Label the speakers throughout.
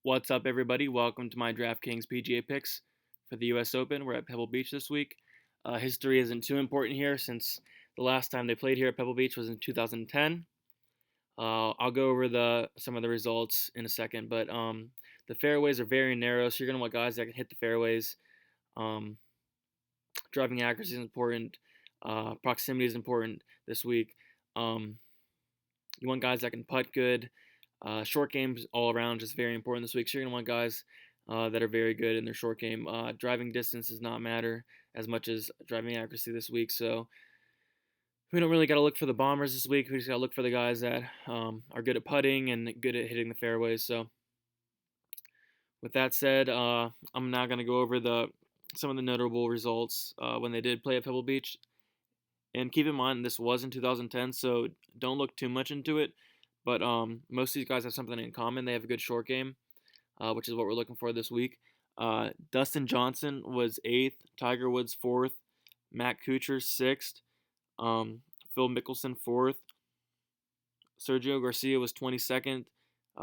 Speaker 1: What's up, everybody? Welcome to my Draftkings PGA picks for the U.S. Open. We're at Pebble Beach this week. History isn't too important here since the last time they played here at Pebble Beach was in 2010. I'll go over some of the results in a second, but the fairways are very narrow, so you're going to want guys that can hit the fairways. Um, Driving accuracy is important. Proximity is important this week. Um, you want guys that can putt good. Short games all around just very important this week. So you're gonna want guys that are very good in their short game. Driving distance does not matter as much as driving accuracy this week. So we don't really got to look for the bombers this week. We just got to look for the guys that are good at putting and good at hitting the fairways. So with that said, I'm now gonna go over some of the notable results when they did play at Pebble Beach. And keep in mind, this was in 2010, so don't look too much into it. But most of these guys have something in common. They have a good short game, which is what we're looking for this week. Dustin Johnson was 8th, Tiger Woods 4th, Matt Kuchar 6th, Phil Mickelson 4th, Sergio Garcia was 22nd,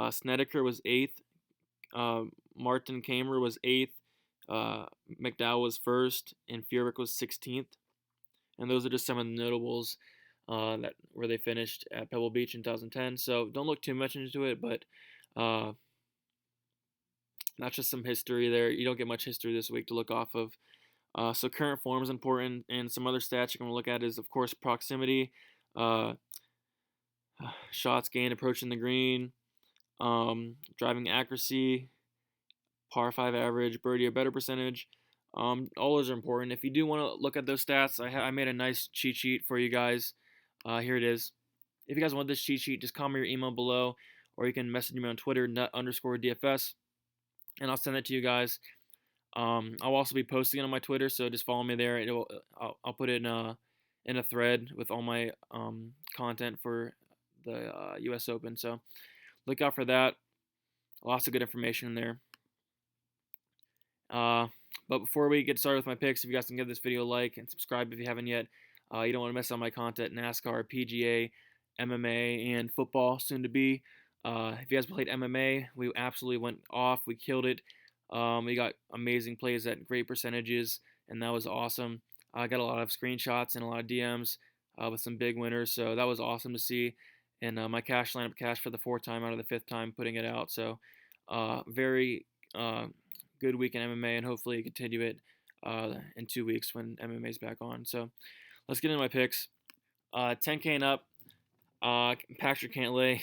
Speaker 1: Snedeker was 8th, Martin Kamer was 8th, McDowell was 1st, and Furyk was 16th. And those are just some of the notables that where they finished at Pebble Beach in 2010. So don't look too much into it, but that's just some history there. You don't get much history this week to look off of. So current form is important, and some other stats you're going to look at is, of course, proximity, uh, shots gained approaching the green, driving accuracy, par 5 average, birdie or better percentage. All those are important. If you do want to look at those stats, I made a nice cheat sheet for you guys. Here it is. If you guys want this cheat sheet, just comment your email below, or you can message me on Twitter, nut_DFS, and I'll send it to you guys. I'll also be posting it on my Twitter, so just follow me there. I'll put it in a thread with all my content for the U.S. Open. So look out for that. Lots of good information in there. But before we get started with my picks, if you guys can give this video a like and subscribe if you haven't yet. You don't want to miss out on my content, NASCAR, PGA, MMA, and football soon to be. If you guys played MMA, we absolutely went off. We killed it. We got amazing plays at great percentages, and that was awesome. I got a lot of screenshots and a lot of DMs with some big winners, so that was awesome to see. And my cash lineup cashed for the 4th time out of the 5th time putting it out. So very good week in MMA, and hopefully continue it in 2 weeks when MMA is back on. So let's get into my picks. 10K and up. Patrick Cantlay,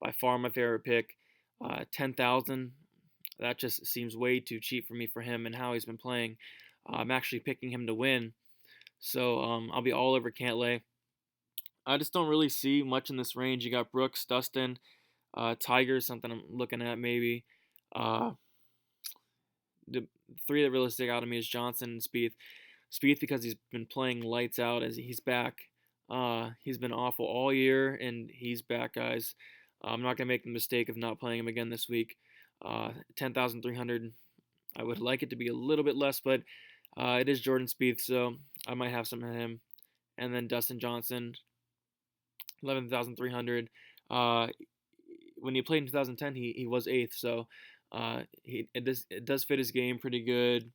Speaker 1: by far my favorite pick. 10,000. That just seems way too cheap for me for him and how he's been playing. I'm actually picking him to win. So I'll be all over Cantlay. I just don't really see much in this range. You got Brooks, Dustin, Tiger, something I'm looking at maybe. The 3 that really stick out to me is Johnson and Spieth. Spieth because he's been playing lights out as he's back. He's been awful all year, and he's back, guys. I'm not going to make the mistake of not playing him again this week. 10,300. I would like it to be a little bit less, but it is Jordan Spieth, so I might have some of him. And then Dustin Johnson, 11,300. When he played in 2010, he was 8th, so it does fit his game pretty good.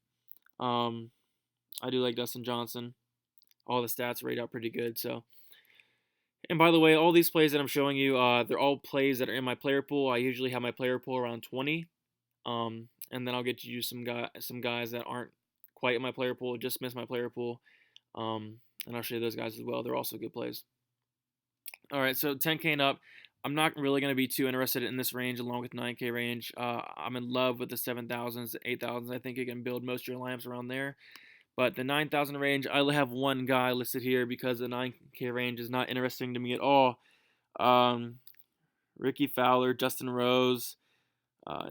Speaker 1: I do like Dustin Johnson. All the stats rate out pretty good. So, and by the way, all these plays that I'm showing you, they're all plays that are in my player pool. I usually have my player pool around 20, and then I'll get to use some guys that aren't quite in my player pool, just missed my player pool, and I'll show you those guys as well. They're also good plays. All right, so 10K and up. I'm not really going to be too interested in this range along with 9K range. I'm in love with the 7,000s, 8,000s. I think you can build most of your lineups around there. But the 9,000 range, I only have one guy listed here because the 9K range is not interesting to me at all. Ricky Fowler, Justin Rose,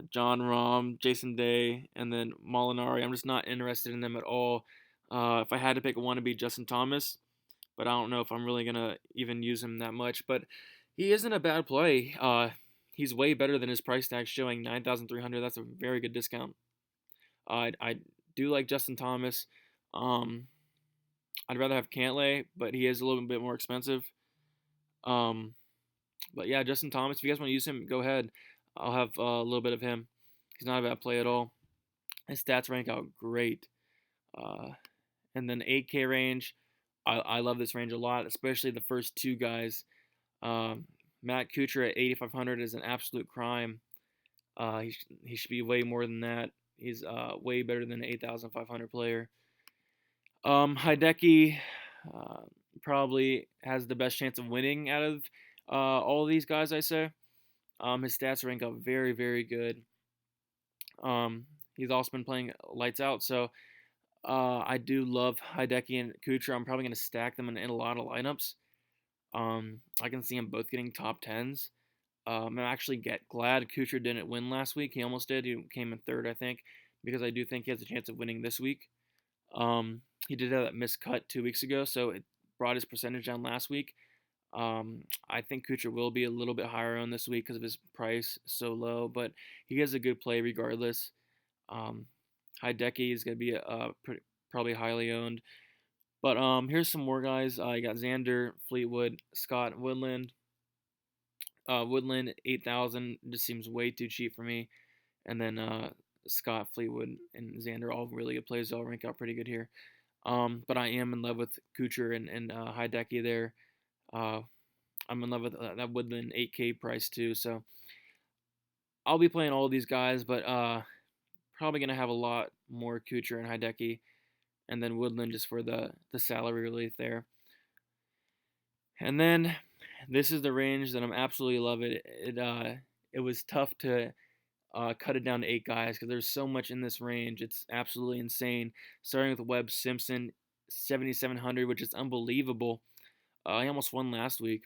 Speaker 1: John Rahm, Jason Day, and then Molinari. I'm just not interested in them at all. If I had to pick one, it'd be Justin Thomas. But I don't know if I'm really going to even use him that much. But he isn't a bad play. He's way better than his price tag showing, 9,300. That's a very good discount. I do like Justin Thomas. I'd rather have Cantlay, but he is a little bit more expensive. But yeah, Justin Thomas, if you guys want to use him, go ahead. I'll have a little bit of him. He's not a bad play at all. His stats rank out great. Uh, and then 8K range, I love this range a lot, especially the first two guys. Um, Matt Kuchar at 8,500 is an absolute crime. He should be way more than that. He's way better than an 8,500 player. Hideki uh, probably has the best chance of winning out of all of these guys, I say. His stats rank up very, very good. Um, he's also been playing lights out, so I do love Hideki and Kuchar. I'm probably going to stack them in a lot of lineups. I can see them both getting top tens. I'm actually glad Kuchar didn't win last week. He almost did. He came in third, I think, because I do think he has a chance of winning this week. He did have that missed cut 2 weeks ago, so it brought his percentage down last week. I think Kuchar will be a little bit higher on this week because of his price so low, but he has a good play regardless. Um, Hideki is going to be probably highly owned. But here's some more guys. You got Xander, Fleetwood, Scott, Woodland. Woodland 8,000 just seems way too cheap for me. And then Scott, Fleetwood, and Xander all really good plays. They all rank out pretty good here. But I am in love with Kuchar and Hideki there. I'm in love with that Woodland 8K price too. So I'll be playing all of these guys, but probably gonna have a lot more Kuchar and Hideki, and then Woodland just for the salary relief there. And then this is the range that I'm absolutely love it. It was tough to cut it down to 8 guys because there's so much in this range. It's absolutely insane. Starting with Webb Simpson, 7,700, which is unbelievable. He almost won last week.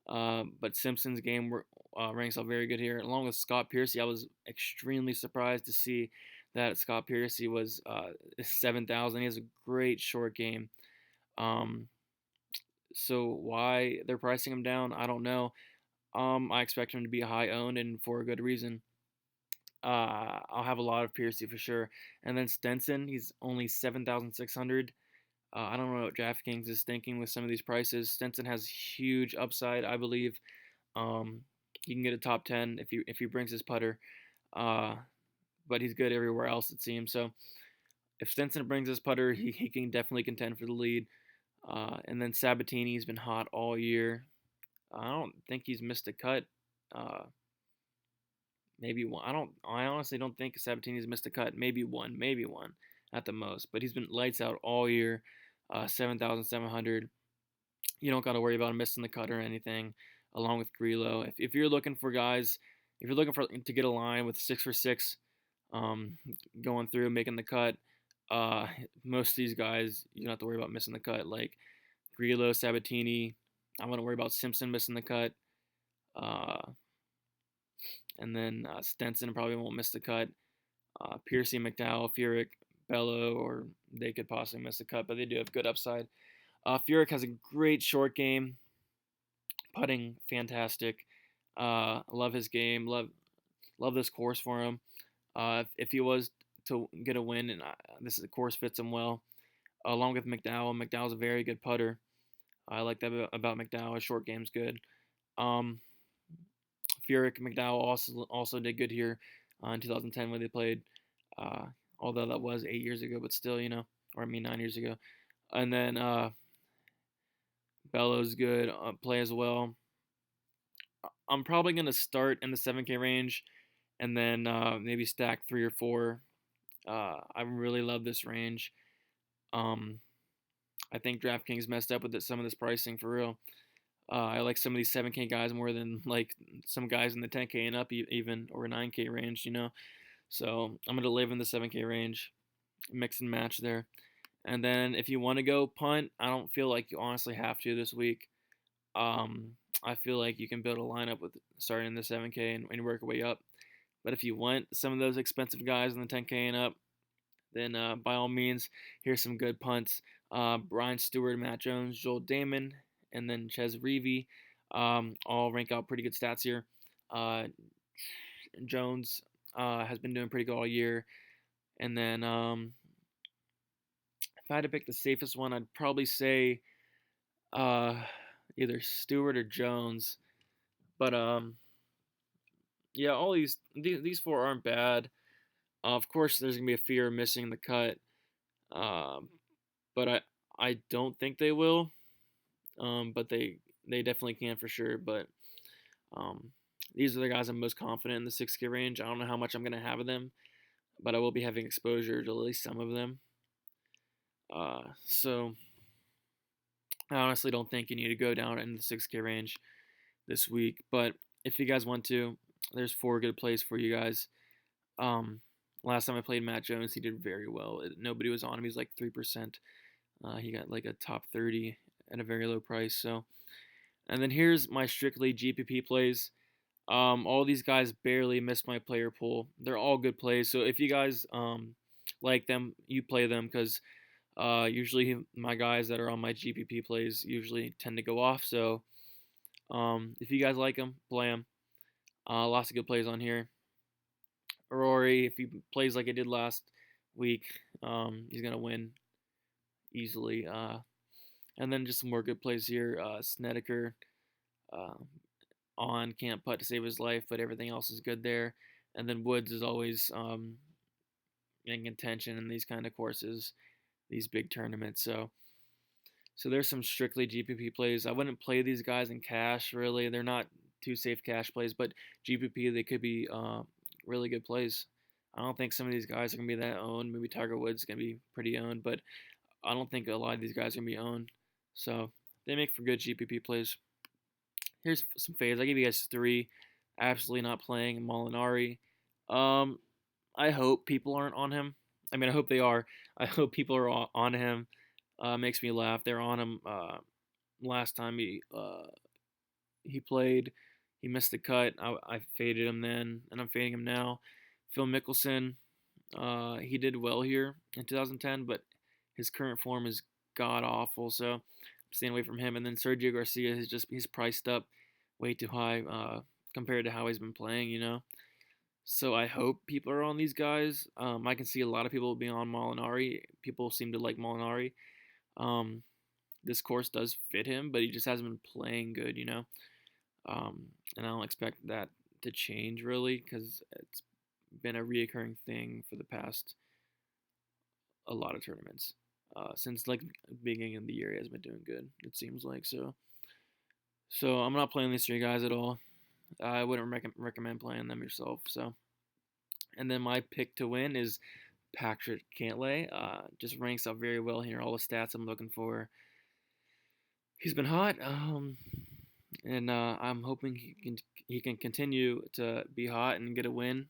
Speaker 1: But Simpson's game ranks out very good here. Along with Scott Piercy, I was extremely surprised to see that Scott Piercy was 7,000. He has a great short game. So why they're pricing him down, I don't know. I expect him to be high owned and for a good reason. I'll have a lot of Piercy for sure. And then Stenson, he's only 7,600. I don't know what DraftKings is thinking with some of these prices. Stenson has huge upside, I believe. Um, he can get a top 10 if he brings his putter, uh, but he's good everywhere else it seems. So if Stenson brings his putter, he can definitely contend for the lead. And then Sabatini's been hot all year. I don't think he's missed a cut. Uh, maybe one. I honestly don't think Sabatini's missed a cut. Maybe one at the most. But he's been lights out all year. 7,700. You don't got to worry about him missing the cut or anything. Along with Grillo, if you're looking for guys, if you're looking for to get a line with 6 for 6, going through making the cut, most of these guys you don't have to worry about missing the cut. Like Grillo, Sabatini, I want to worry about Simpson missing the cut. And then Stenson probably won't miss the cut. Piercy, McDowell, Furyk, Bello, or they could possibly miss the cut, but they do have good upside. Furyk has a great short game, putting fantastic. Love his game. Love this course for him. If he was to get a win, and this course fits him well, along with McDowell. McDowell's a very good putter. I like that about McDowell. His short game's good. Furyk, McDowell also did good here in 2010 when they played. Although that was 8 years ago, but still, or I mean 9 years ago. And then Bello's good play as well. I'm probably gonna start in the 7K range, and then maybe stack 3 or 4. I really love this range. I think DraftKings messed up with some of this pricing for real. I like some of these 7K guys more than like some guys in the 10K and up even, or 9K range, So I'm going to live in the 7K range, mix and match there. And then if you want to go punt, I don't feel like you honestly have to this week. I feel like you can build a lineup with starting in the 7K and work your way up. But if you want some of those expensive guys in the 10K and up, then by all means, here's some good punts. Brian Stewart, Matt Jones, Joel Damon, and then Ches Reavie all rank out pretty good stats here. Jones has been doing pretty good all year. And then if I had to pick the safest one, I'd probably say either Stewart or Jones. But yeah, all these four aren't bad. Of course, there's gonna be a fear of missing the cut, um, but I don't think they will. But they definitely can for sure. But um, these are the guys I'm most confident in the 6K range. I don't know how much I'm gonna have of them, but I will be having exposure to at least some of them. So I honestly don't think you need to go down in the 6K range this week. But if you guys want to, there's four good plays for you guys. Um, Last time I played Matt Jones, he did very well. Nobody was on him. He was like 3%. He got like a top 30 at a very low price. So, and then here's my strictly GPP plays. All these guys barely missed my player pool. They're all good plays. So if you guys like them, you play them because usually my guys that are on my GPP plays usually tend to go off. So if you guys like them, play them. Lots of good plays on here. Rory, if he plays like he did last week, he's gonna win easily. And then just some more good plays here. Snedeker uh, on can't putt to save his life, but everything else is good there. And then Woods is always in contention in these kind of courses, these big tournaments. So there's some strictly GPP plays. I wouldn't play these guys in cash really. They're not too safe cash plays, but GPP they could be really good plays. I don't think some of these guys are gonna be that owned. Maybe Tiger Woods is gonna be pretty owned, but I don't think a lot of these guys are gonna be owned. So they make for good GPP plays. Here's some fades. I give you guys three. Absolutely not playing Molinari. Um, I hope people aren't on him. I mean, I hope they are. I hope people are on him. Makes me laugh. They're on him last time he played. He missed the cut. I faded him then, and I'm fading him now. Phil Mickelson. He did well here in 2010, but his current form is god awful. So I'm staying away from him. And then Sergio Garcia is he's priced up way too high compared to how he's been playing. So I hope people are on these guys. I can see a lot of people being on Molinari. People seem to like Molinari. Um, this course does fit him, but he just hasn't been playing good. And I don't expect that to change really because it's been a reoccurring thing for the past a lot of tournaments. Since like beginning of the year, he has been doing good. It seems like so. I'm not playing these three guys at all. I wouldn't recommend playing them yourself. So, and then my pick to win is Patrick Cantlay. Just ranks up very well here. All the stats I'm looking for. He's been hot. And I'm hoping he can continue to be hot and get a win.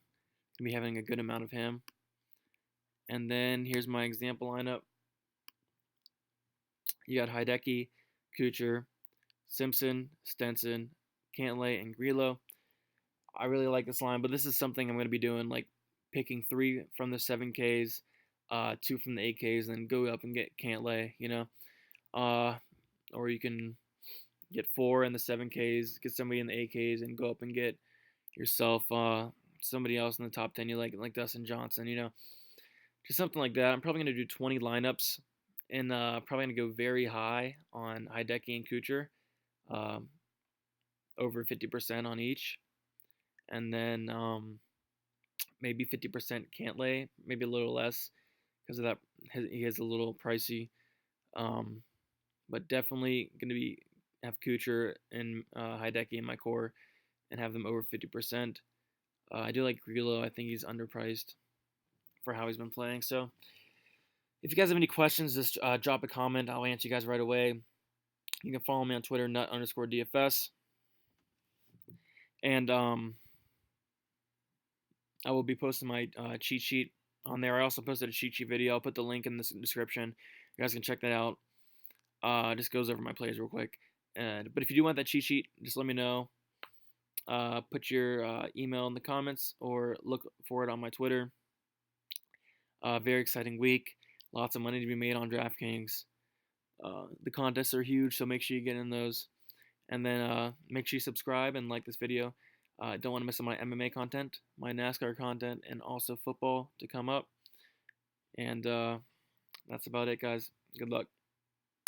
Speaker 1: Be having a good amount of him. And then here's my example lineup. You got Hideki, Kuchar, Simpson, Stenson, Cantlay, and Grillo. I really like this line, but this is something I'm going to be doing, like picking 3 from the 7Ks, 2 from the 8Ks, and then go up and get Cantlay. Or you can get 4 in the 7Ks, get somebody in the 8Ks, and go up and get yourself somebody else in the top 10 you like Dustin Johnson. Just something like that. I'm probably going to do 20 lineups, and probably going to go very high on Hideki and Kuchar, um, over 50% on each, and then maybe 50% Cantlay, maybe a little less because of that. He is a little pricey, um, but definitely going to be have Kuchar and Hideki in my core and have them over 50%. I do like Grillo. I think he's underpriced for how he's been playing. So if you guys have any questions, just drop a comment. I'll answer you guys right away. You can follow me on Twitter, nut_DFS. And I will be posting my cheat sheet on there. I also posted a cheat sheet video. I'll put the link in the description. You guys can check that out. Just goes over my plays real quick. But if you do want that cheat sheet, just let me know. Put your email in the comments or look for it on my Twitter. Very exciting week. Lots of money to be made on Draftkings. The contests are huge, so make sure you get in those. And then make sure you subscribe and like this video. Don't want to miss my MMA content, my NASCAR content, and also football to come up. And that's about it, guys. Good luck.